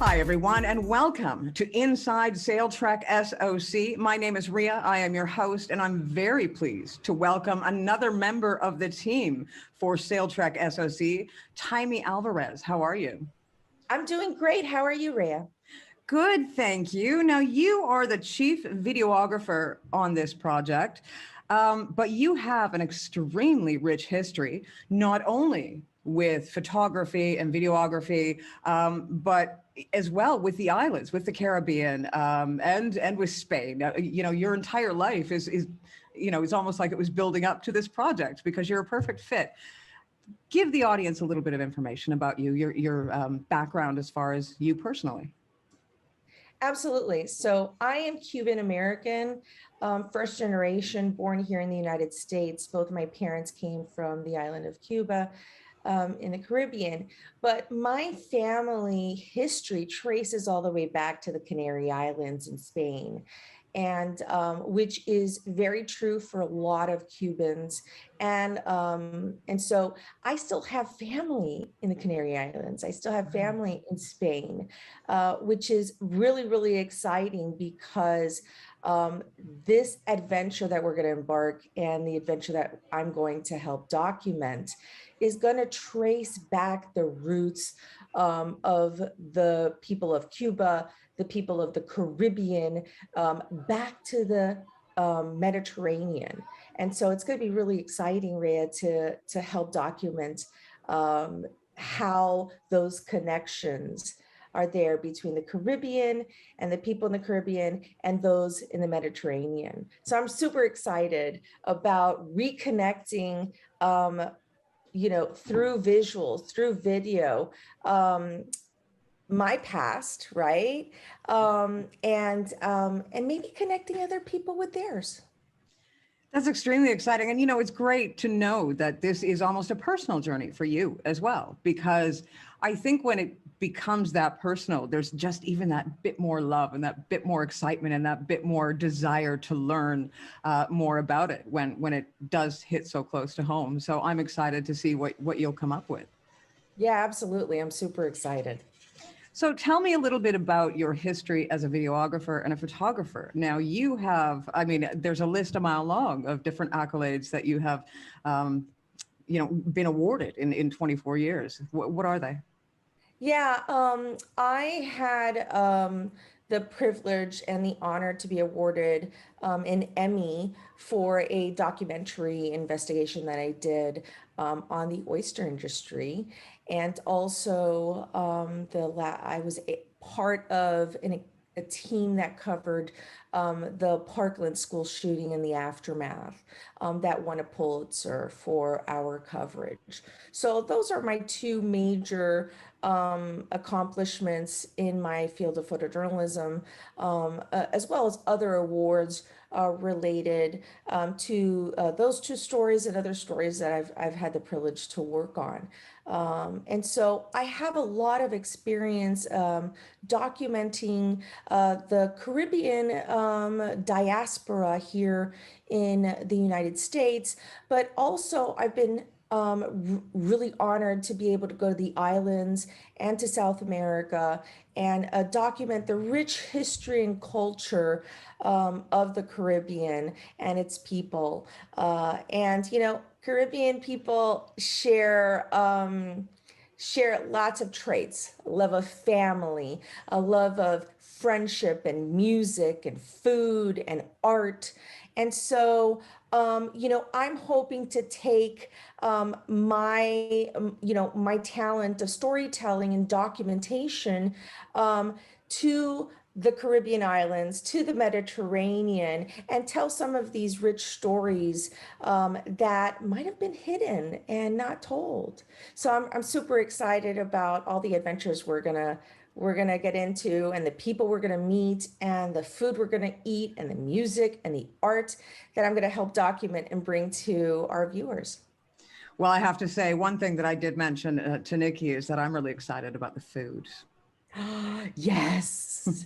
Hi, everyone, and welcome to Inside Sailtrek SOC. My name is Ria. I am your host, and I'm very pleased to welcome another member of the team for Sailtrek SOC, Taimy Alvarez. How are you? I'm doing great. How are you, Ria? Good, thank you. Now, you are the chief videographer on this project, but you have an extremely rich history, not only with photography and videography, but as well with the islands, with the Caribbean, and with Spain. You know, your entire life is it's almost like it was building up to this project because you're a perfect fit. Give the audience a little bit of information about you, your background as far as you personally. Absolutely. So I am Cuban-American, first generation, born here in the United States. Both my parents came from the island of Cuba in the Caribbean, but my family history traces all the way back to the Canary Islands in Spain. And which is very true for a lot of Cubans. And so I still have family in the Canary Islands. I still have family in Spain, which is really, really exciting because this adventure that we're going to embark and the adventure that I'm going to help document is going to trace back the roots of the people of Cuba, the people of the Caribbean, back to the Mediterranean. And so it's going to be really exciting, Rhea, to help document how those connections are there between the Caribbean and the people in the Caribbean and those in the Mediterranean. So I'm super excited about reconnecting through visuals, through video, my past, right? And maybe connecting other people with theirs. That's extremely exciting. And, it's great to know that this is almost a personal journey for you as well, because I think when it becomes that personal, there's just even that bit more love and that bit more excitement and that bit more desire to learn more about it when it does hit so close to home. So I'm excited to see what you'll come up with. Yeah, absolutely. I'm super excited. So tell me a little bit about your history as a videographer and a photographer. Now you have, there's a list a mile long of different accolades that you have, been awarded in 24 years. What are they? Yeah, I had the privilege and the honor to be awarded an Emmy for a documentary investigation that I did on the oyster industry. And also I was part of a team that covered the Parkland school shooting and the aftermath that won a Pulitzer for our coverage. So those are my two major accomplishments in my field of photojournalism, as well as other awards related to those two stories and other stories that I've had the privilege to work on. And so I have a lot of experience documenting the Caribbean diaspora here in the United States, but also I've been really honored to be able to go to the islands and to South America and document the rich history and culture of the Caribbean and its people. Caribbean people share lots of traits: a love of family, a love of friendship and music and food and art. And so, I'm hoping to take my talent of storytelling and documentation to the Caribbean islands, to the Mediterranean, and tell some of these rich stories that might have been hidden and not told. So I'm super excited about all the adventures we're gonna get into, and the people we're gonna meet, and the food we're gonna eat, and the music and the art that I'm gonna help document and bring to our viewers. Well, I have to say, one thing that I did mention to Nikki is that I'm really excited about the food. Yes.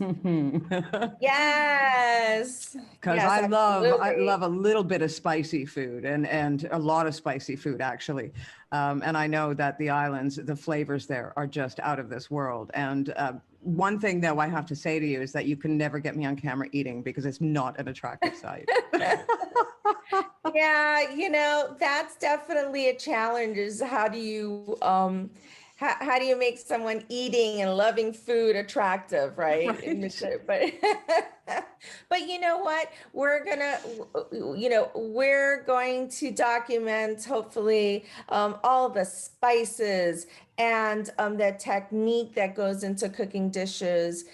Yes. Because Yes, I absolutely. love a little bit of spicy food and a lot of spicy food, actually. And I know that the islands, the flavors there are just out of this world. And One thing though I have to say to you is that you can never get me on camera eating because it's not an attractive sight. Yeah, that's definitely a challenge is how do you how do you make someone eating and loving food attractive, right? Right. But you know what? We're going to document hopefully all the spices and the technique that goes into cooking dishes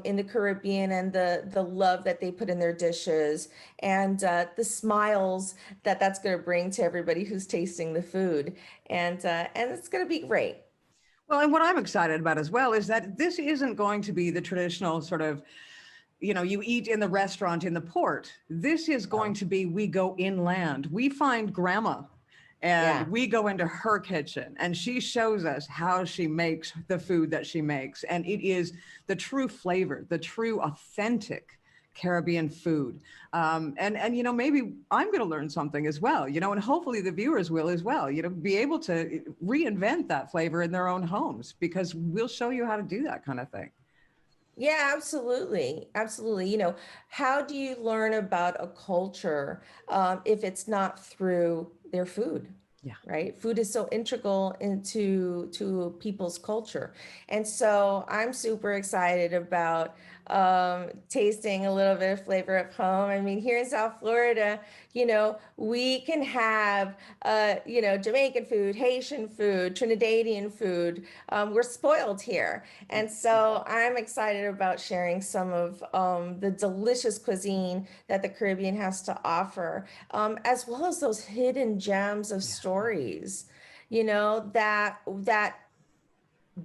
in the Caribbean and the love that they put in their dishes and the smiles that that's going to bring to everybody who's tasting the food. And it's going to be great. Well, and what I'm excited about as well is that this isn't going to be the traditional sort of, you eat in the restaurant in the port. This is going to be, we go inland. We find grandma and we go into her kitchen and she shows us how she makes the food that she makes. And it is the true flavor, the true authentic Caribbean food. Maybe I'm going to learn something as well, and hopefully the viewers will as well, be able to reinvent that flavor in their own homes because we'll show you how to do that kind of thing. Yeah, absolutely. Absolutely. How do you learn about a culture if it's not through their food? Yeah. Right. Food is so integral to people's culture. And so I'm super excited about tasting a little bit of flavor at home. I mean, here in South Florida, we can have, Jamaican food, Haitian food, Trinidadian food. We're spoiled here. And so I'm excited about sharing some of the delicious cuisine that the Caribbean has to offer, as well as those hidden gems of stories, that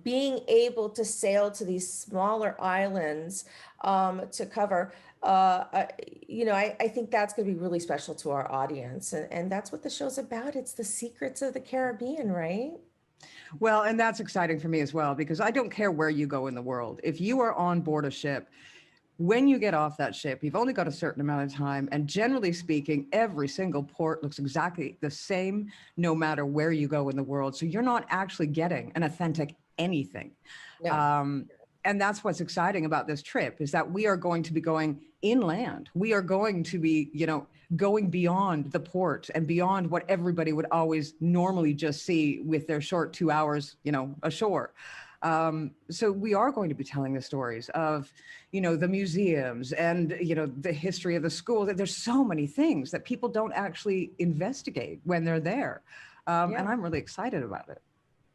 being able to sail to these smaller islands to cover, I think that's going to be really special to our audience. And that's what the show's about. It's the secrets of the Caribbean, right? Well, and that's exciting for me as well, because I don't care where you go in the world. If you are on board a ship, when you get off that ship, you've only got a certain amount of time. And generally speaking, every single port looks exactly the same, no matter where you go in the world. So you're not actually getting an authentic anything. No. And that's what's exciting about this trip is that we are going to be going inland. We are going to be, going beyond the port and beyond what everybody would always normally just see with their short 2 hours, ashore. So we are going to be telling the stories of, the museums and, the history of the school. That there's so many things that people don't actually investigate when they're there. And I'm really excited about it.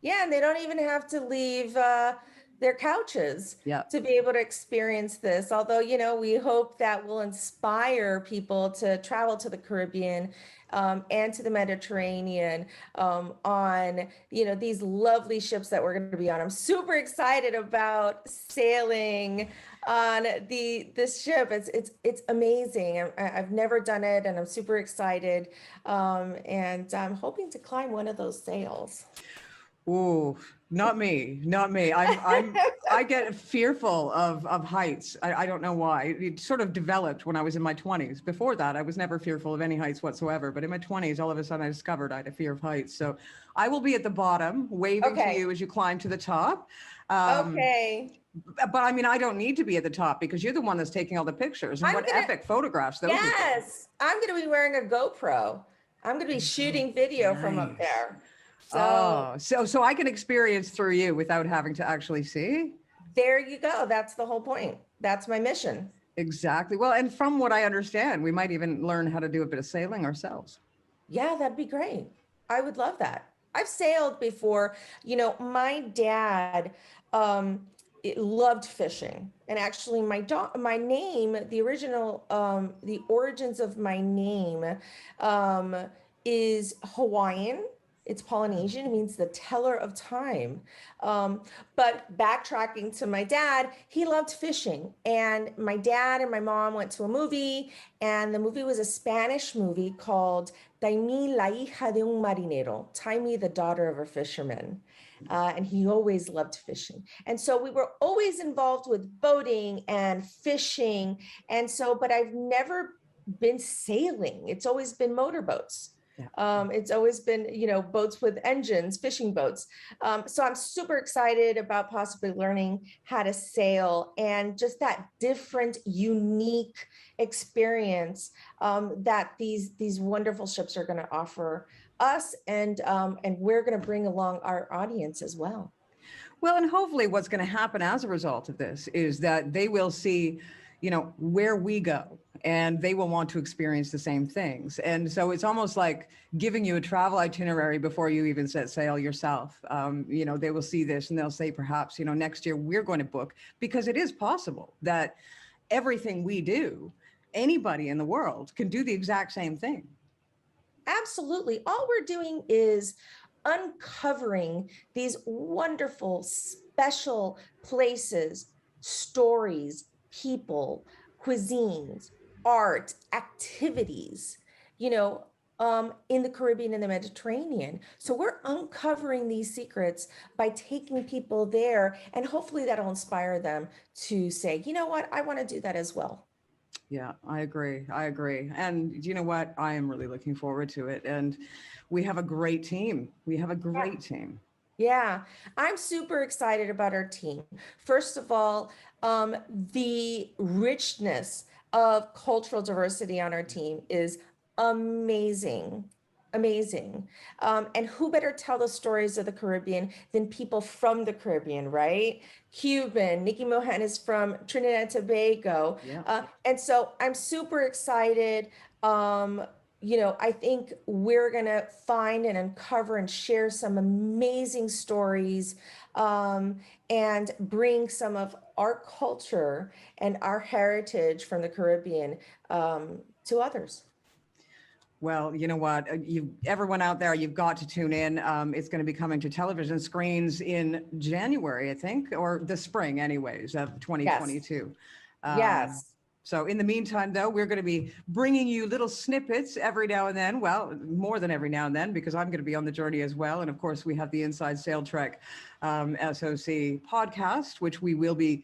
Yeah, and they don't even have to leave their couches to be able to experience this. Although, we hope that will inspire people to travel to the Caribbean and to the Mediterranean on, these lovely ships that we're going to be on. I'm super excited about sailing on this ship. It's amazing. I've never done it, and I'm super excited. And I'm hoping to climb one of those sails. Ooh, not me. I get fearful of heights. I don't know why. It sort of developed when I was in my 20s. Before that, I was never fearful of any heights whatsoever. But in my 20s, all of a sudden I discovered I had a fear of heights. So I will be at the bottom waving to you as you climb to the top. Okay. But I mean, I don't need to be at the top because you're the one that's taking all the pictures. And epic photographs those are. Yes, I'm going to be wearing a GoPro. I'm going to be shooting video from up there. So I can experience through you without having to actually see? There you go. That's the whole point. That's my mission. Exactly. Well, and from what I understand, we might even learn how to do a bit of sailing ourselves. Yeah, that'd be great. I would love that. I've sailed before. My dad loved fishing. And actually my name, the origins of my name is Hawaiian. It's Polynesian. It means the teller of time. But backtracking to my dad, he loved fishing. And my dad and my mom went to a movie, and the movie was a Spanish movie called Taimy, la hija de un marinero, Taimy, the daughter of a fisherman. And he always loved fishing. And so we were always involved with boating and fishing. And so, but I've never been sailing. It's always been motorboats. It's always been, boats with engines, fishing boats. So I'm super excited about possibly learning how to sail and just that different, unique experience that these wonderful ships are going to offer us, and we're going to bring along our audience as well. Well, and hopefully what's going to happen as a result of this is that they will see, where we go, and they will want to experience the same things. And so it's almost like giving you a travel itinerary before you even set sail yourself. They will see this and they'll say, perhaps, next year we're going to book, because it is possible that everything we do, anybody in the world can do the exact same thing. Absolutely. All we're doing is uncovering these wonderful, special places, stories, people, cuisines, art, activities, in the Caribbean and the Mediterranean. So we're uncovering these secrets by taking people there, and hopefully that'll inspire them to say, you know what, I want to do that as well. Yeah, I agree. And you know what? I am really looking forward to it. And we have a great team. Team. Yeah, I'm super excited about our team. First of all, the richness of cultural diversity on our team is amazing. Amazing. And who better tell the stories of the Caribbean than people from the Caribbean, right? Cuban, Nikki Mohan is from Trinidad and Tobago. Yeah. And so I'm super excited. I think we're going to find and uncover and share some amazing stories, and bring some of our culture and our heritage from the Caribbean to others. Well, you know what? Everyone out there, you've got to tune in. It's going to be coming to television screens in January, I think, or the spring, anyways, of 2022. Yes. So in the meantime, though, we're going to be bringing you little snippets every now and then. Well, more than every now and then, because I'm going to be on the journey as well. And of course, we have the Inside Sailtrek SOC podcast, which we will be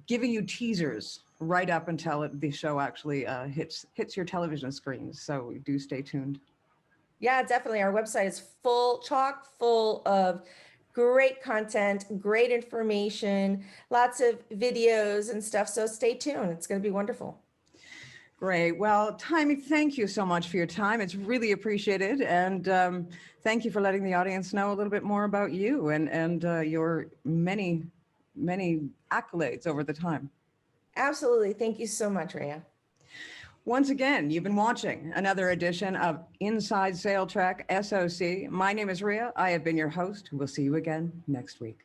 giving you teasers right up until the show actually hits your television screens. So do stay tuned. Yeah, definitely. Our website is chock full of great content, great information, lots of videos and stuff. So stay tuned. It's going to be wonderful. Great. Well, Taimy, thank you so much for your time. It's really appreciated. And thank you for letting the audience know a little bit more about you and your many, many accolades over the time. Absolutely. Thank you so much, Rhea. Once again, you've been watching another edition of Inside Sailtrek SOC. My name is Rhea. I have been your host. We'll see you again next week.